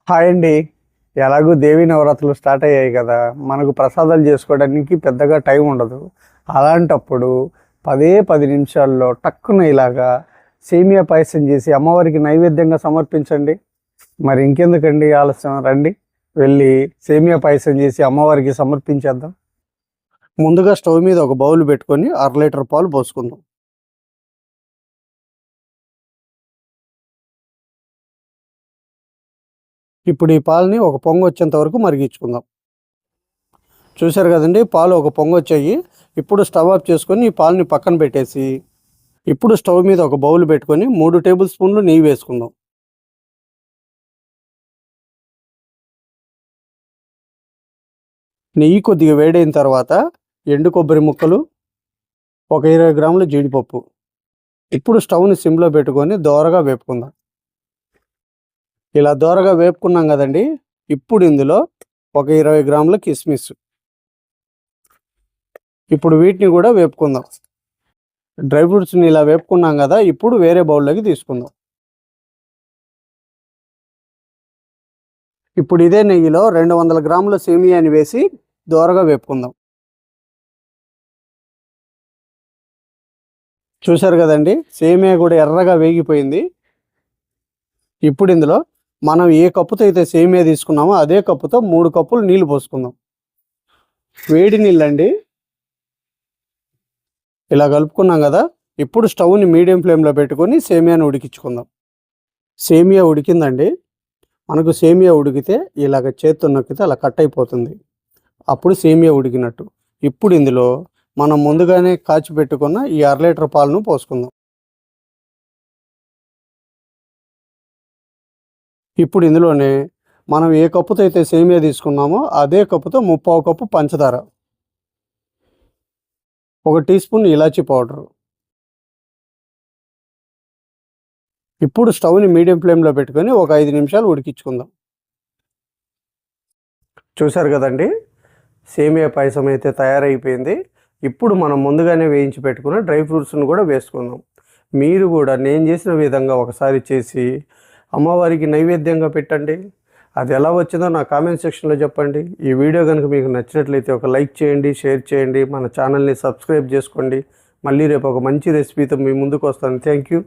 Hi అండి. ఎలాగో దేవి నవరాత్రులు స్టార్ట్ అయ్యాయి కదా, మనకు ప్రసాదాలు చేసుకోవడానికి పెద్దగా టైం ఉండదు. అలాంటప్పుడు 10 నిమిషాల్లో టక్కున ఇలాగా సేమియా పాయసం చేసి అమ్మవారికి నైవేద్యంగా సమర్పించండి. మరి ఇంకెందుకండి ఆలస్యం, రండి వెళ్ళి సేమియా పాయసం చేసి అమ్మవారికి సమర్పించేద్దాం. ముందుగా స్టవ్ మీద ఒక బౌల్ పెట్టుకొని 1/2 లీటర్ పాలు పోసుకుందాం. ఇప్పుడు ఈ పాలని ఒక పొంగు వచ్చేంత వరకు మరిగించుకుందాం. చూశారు కదండి, పాలు ఒక పొంగు వచ్చాయి. ఇప్పుడు స్టవ్ ఆఫ్ చేసుకొని ఈ పాలని పక్కన పెట్టేసి ఇప్పుడు స్టవ్ మీద ఒక బౌల్ పెట్టుకొని 3 టేబుల్ స్పూన్లు నెయ్యి వేసుకుందాం. నెయ్యి కొద్దిగా వేడైన తర్వాత ఎండు కొబ్బరి ముక్కలు, ఒక 20 గ్రాముల జీడిపప్పు. ఇప్పుడు స్టవ్ని సిమ్లో పెట్టుకొని దోరగా వేపుకుందాం. ఇలా దోరగా వేపుకున్నాం కదండి, ఇప్పుడు ఇందులో ఒక 20 గ్రాముల కిస్మిస్. ఇప్పుడు వీటిని కూడా వేపుకుందాం. డ్రై ఫ్రూట్స్ని ఇలా వేపుకున్నాం కదా, ఇప్పుడు వేరే బౌల్లోకి తీసుకుందాం. ఇప్పుడు ఇదే నెయ్యిలో 200 గ్రాముల సేమియాని వేసి దోరగా వేపుకుందాం. చూశారు కదండి, సేమియా కూడా ఎర్రగా వేగిపోయింది. ఇప్పుడు ఇందులో మనం ఏ కప్పుతో అయితే సేమియా తీసుకున్నామో అదే కప్పుతో 3 కప్పులు నీళ్లు పోసుకుందాం. వేడి నీళ్ళండి. ఇలా కలుపుకున్నాం కదా, ఇప్పుడు స్టవ్ని మీడియం ఫ్లేమ్లో పెట్టుకొని సేమియాని ఉడికించుకుందాం. సేమియా ఉడికిందండి. మనకు సేమియా ఉడికితే ఇలాగ చేత్తో నొక్కితే అలా కట్ అయిపోతుంది. అప్పుడు సేమియా ఉడికినట్టు. ఇప్పుడు ఇందులో మనం ముందుగానే కాచి పెట్టుకున్న ఈ 1/2 లీటర్ పాలను పోసుకుందాం. ఇప్పుడు ఇందులోనే మనం ఏ కప్పుతో అయితే సేమియా తీసుకున్నామో అదే కప్పుతో 3/4 కప్పు పంచదార, 1 టీ స్పూన్ ఇలాచీ పౌడరు. ఇప్పుడు స్టవ్ని మీడియం ఫ్లేమ్లో పెట్టుకొని ఒక 5 నిమిషాలు ఉడికించుకుందాం. చూశారు కదండి, సేమియా పాయసం అయితే తయారైపోయింది. ఇప్పుడు మనం ముందుగానే వేయించి పెట్టుకున్న డ్రై ఫ్రూట్స్ని కూడా వేసుకుందాం. మీరు కూడా నేను చేసిన విధంగా ఒకసారి చేసి అమ్మవారికి నైవేద్యంగా పెట్టండి. అది ఎలా వచ్చిందో నా కామెంట్ సెక్షన్లో చెప్పండి. ఈ వీడియో కనుక మీకు నచ్చినట్లయితే ఒక లైక్ చేయండి, షేర్ చేయండి, మన ఛానల్ని సబ్స్క్రైబ్ చేసుకోండి. మళ్ళీ రేపు ఒక మంచి రెసిపీతో మీ ముందుకు వస్తాను. Thank you.